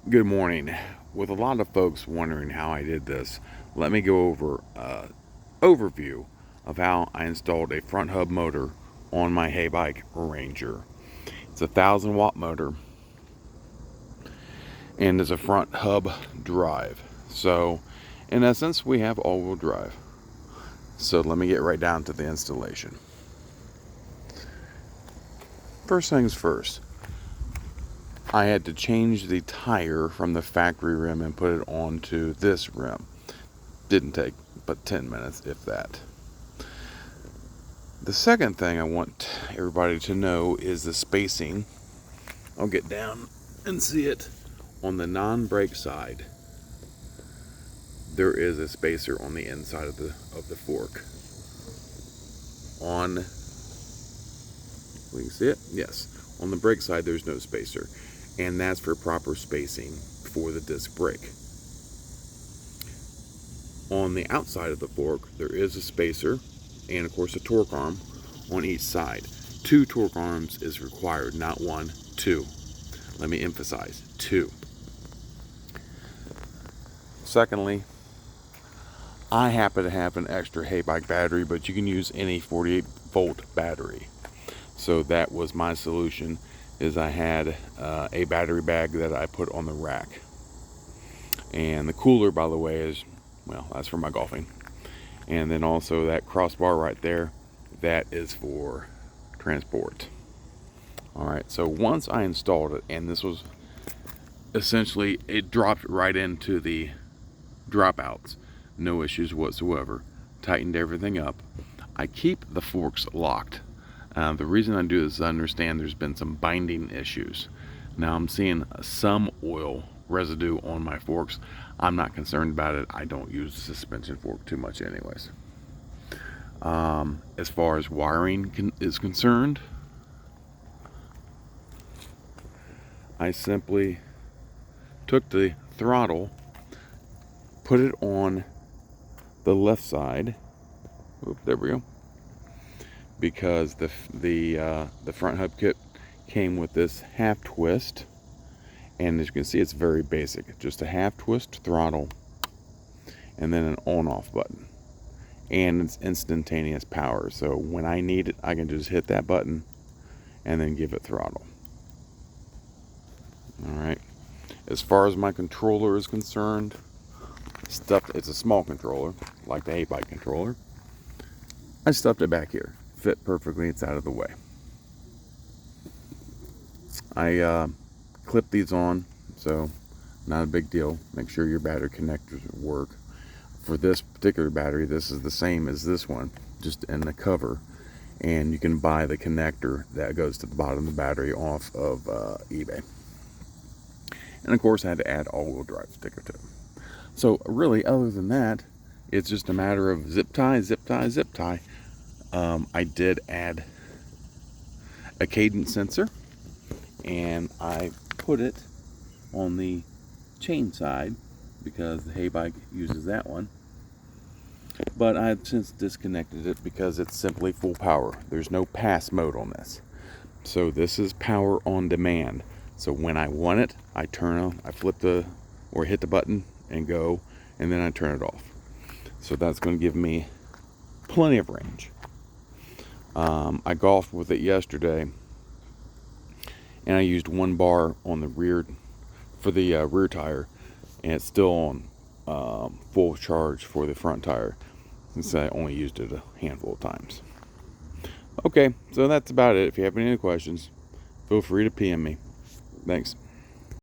Good morning. With a lot of folks wondering how I did this, let me go over an overview of how I installed a front hub motor on my Heybike Ranger. It's a 1,000 watt motor and it's a front hub drive. So in essence, we have all-wheel drive. So let me get right down to the installation. First things first, I had to change the tire from the factory rim and put it onto this rim. Didn't take but 10 minutes, if that. The second thing I want everybody to know is the spacing. I'll get down and see it. On the non-brake side, there is a spacer on the inside of the fork. We can see it? Yes. On the brake side, there's no spacer, and that's for proper spacing for the disc brake. On the outside of the fork, there is a spacer and of course a torque arm on each side. 2 torque arms is required, not 1, 2. Let me emphasize, 2. Secondly, I happen to have an extra Heybike battery, but you can use any 48-volt battery. So that was my solution, is I had a battery bag that I put on the rack. And the cooler, by the way, is, well, that's for my golfing. And then also that crossbar right there, that is for transport. Alright, so once I installed it, and this was essentially, it dropped right into the dropouts. No issues whatsoever. Tightened everything up. I keep the forks locked. The reason I do this is I understand there's been some binding issues. Now I'm seeing some oil residue on my forks. I'm not concerned about it. I don't use the suspension fork too much anyways. As far as wiring is concerned, I simply took the throttle, put it on the left side. Oop, there we go. Because the front hub kit came with this half twist, and as you can see, it's very basic. Just a half twist throttle, and then an on-off button, and it's instantaneous power. So when I need it, I can just hit that button and then give it throttle. All right. As far as my controller is concerned, it's a small controller, like the Heybike controller. I stuffed it back here. Fit perfectly, it's out of the way. I clip these on, so not a big deal. Make sure your battery connectors work. For this particular battery, this is the same as this one, just in the cover. And you can buy the connector that goes to the bottom of the battery off of eBay. And of course, I had to add all-wheel drive sticker to it. So really, other than that, it's just a matter of zip tie, zip tie, zip tie. I did add a cadence sensor, and I put it on the chain side because the Heybike uses that one. But I've since disconnected it because it's simply full power. There's no pass mode on this. So this is power on demand. So when I want it, I flip or hit the button and go, and then I turn it off. So that's going to give me plenty of range. I golfed with it yesterday, and I used 1 bar on the rear for the rear tire, and it's still on full charge for the front tire, since I only used it a handful of times. Okay, so that's about it. If you have any other questions, feel free to PM me. Thanks.